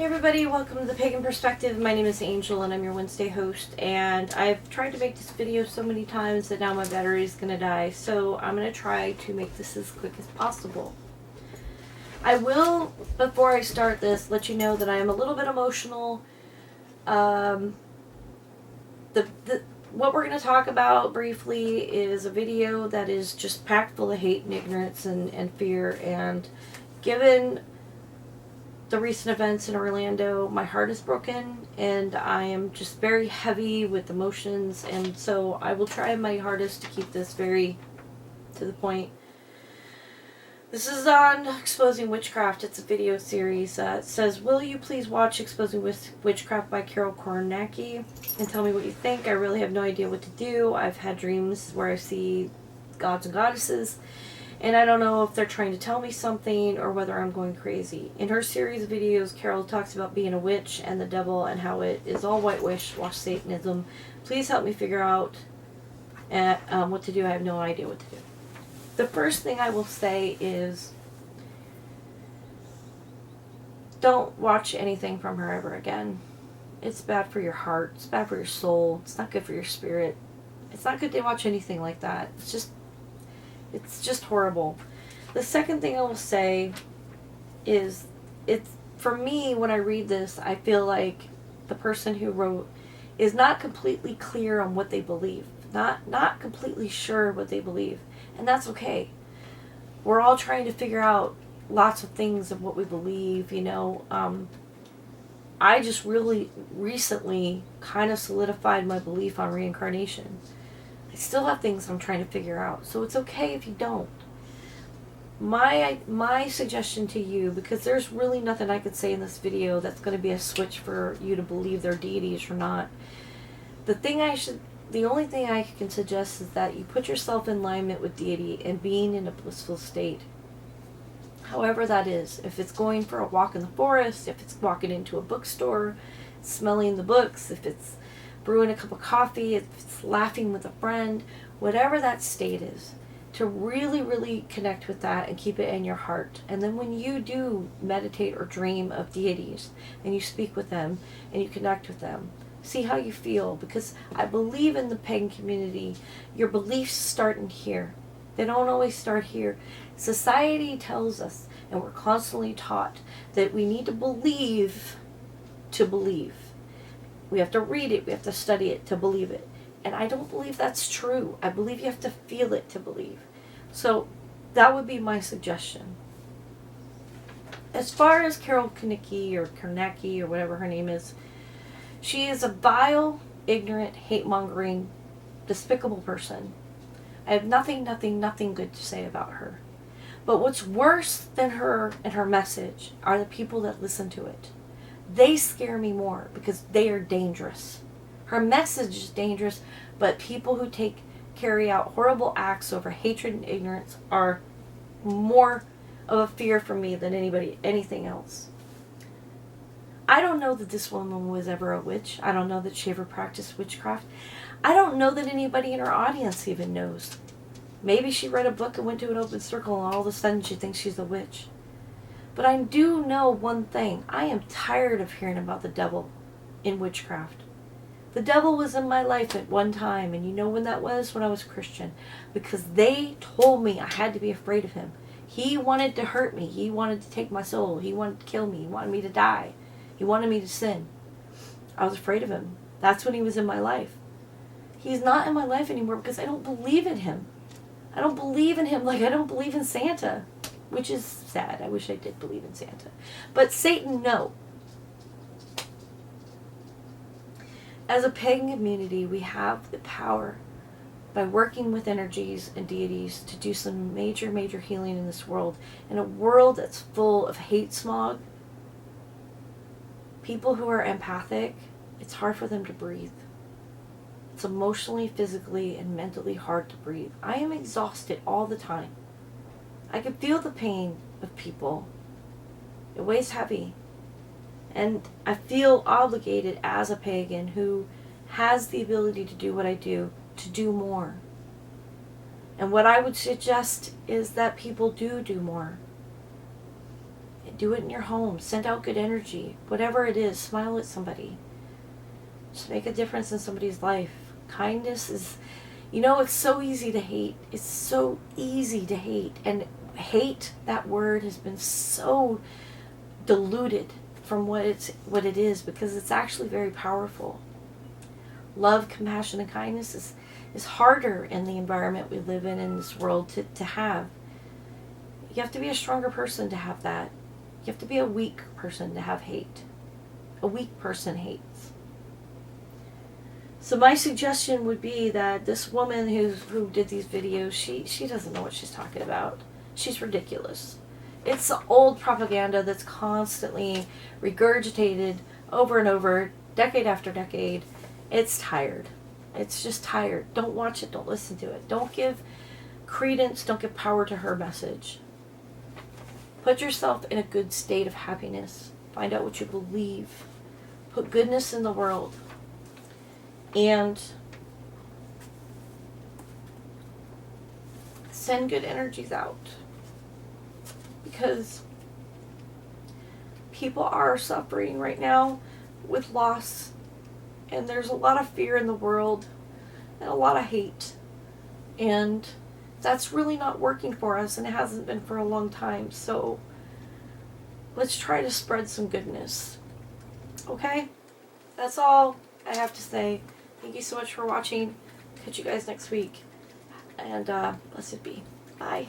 everybody, welcome to the Pagan Perspective. My name is Angel and I'm your Wednesday host, and I've tried to make this video so many times that now my battery is going to die, so I'm going to try to make this as quick as possible. I will, before I start this, let you know that I am a little bit emotional. What we're going to talk about briefly is a video that is just packed full of hate and ignorance and fear, and given the recent events in Orlando, my heart is broken and I am just very heavy with emotions, and so I will try my hardest to keep this very to the point. This is on Exposing Witchcraft. It's a video series. It says, will you please watch Exposing Witchcraft by Carol Kornacki and tell me what you think? I really have no idea what to do. I've had dreams where I see gods and goddesses, and I don't know if they're trying to tell me something or whether I'm going crazy. In her series of videos, Carol talks about being a witch and the devil and how it is all whitewash Satanism. Please help me figure out what to do. I have no idea what to do. The first thing I will say is, don't watch anything from her ever again. It's bad for your heart. It's bad for your soul. It's not good for your spirit. It's not good to watch anything like that. It's just horrible. The second thing I will say is, for me, when I read this, I feel like the person who wrote is not completely clear on what they believe. Not completely sure what they believe. And that's okay. We're all trying to figure out lots of things of what we believe, you know. I just really recently kind of solidified my belief on reincarnation. I still have things I'm trying to figure out, so it's okay if you don't. My suggestion to you, because there's really nothing I could say in this video that's going to be a switch for you to believe they're deities or not. The only thing I can suggest is that you put yourself in alignment with deity and being in a blissful state. However that is. If it's going for a walk in the forest, if it's walking into a bookstore, smelling the books, if it's brewing a cup of coffee, if it's laughing with a friend, whatever that state is, to really, really connect with that and keep it in your heart. And then when you do meditate or dream of deities and you speak with them and you connect with them, see how you feel, because I believe in the pagan community, your beliefs start in here. They don't always start here. Society tells us, and we're constantly taught, that we need to believe to believe. We have to read it, we have to study it to believe it. And I don't believe that's true. I believe you have to feel it to believe. So that would be my suggestion. As far as Carol Kornacki or whatever her name is, she is a vile, ignorant, hate-mongering, despicable person. I have nothing good to say about her. But what's worse than her and her message are the people that listen to it. They scare me more because they are dangerous. Her message is dangerous, but people who carry out horrible acts over hatred and ignorance are more of a fear for me than anything else. I don't know that this woman was ever a witch. I don't know that she ever practiced witchcraft. I don't know that anybody in her audience even knows. Maybe she read a book and went to an open circle and all of a sudden she thinks she's a witch. But I do know one thing. I am tired of hearing about the devil in witchcraft. The devil was in my life at one time, and you know when that was? When I was Christian. Because they told me I had to be afraid of him. He wanted to hurt me. He wanted to take my soul. He wanted to kill me. He wanted me to die. He wanted me to sin. I was afraid of him. That's when he was in my life. He's not in my life anymore because I don't believe in him. I don't believe in him like I don't believe in Santa. Which is sad. I wish I did believe in Santa. But Satan, no. As a pagan community, we have the power, by working with energies and deities, to do some major, major healing in this world. In a world that's full of hate smog, people who are empathic, it's hard for them to breathe. It's emotionally, physically, and mentally hard to breathe. I am exhausted all the time. I can feel the pain of people. It weighs heavy. And I feel obligated as a pagan who has the ability to do what I do, to do more. And what I would suggest is that people do more. Do it in your home. Send out good energy. Whatever it is, smile at somebody. Just make a difference in somebody's life. Kindness is, it's so easy to hate. It's so easy to hate. And hate, that word, has been so diluted from what it is, because it's actually very powerful. Love, compassion, and kindness is harder in the environment we live in this world to have. You have to be a stronger person to have that. You have to be a weak person to have hate. A weak person hates. So my suggestion would be that this woman who did these videos, she doesn't know what she's talking about. She's ridiculous. It's the old propaganda that's constantly regurgitated over and over, decade after decade. It's tired. It's just tired. Don't watch it. Don't listen to it. Don't give credence. Don't give power to her message. Put yourself in a good state of happiness. Find out what you believe. Put goodness in the world. And send good energies out. Because people are suffering right now with loss. And there's a lot of fear in the world. And a lot of hate. And that's really not working for us, and it hasn't been for a long time. So let's try to spread some goodness. Okay? That's all I have to say. Thank you so much for watching. Catch you guys next week. And blessed be. Bye.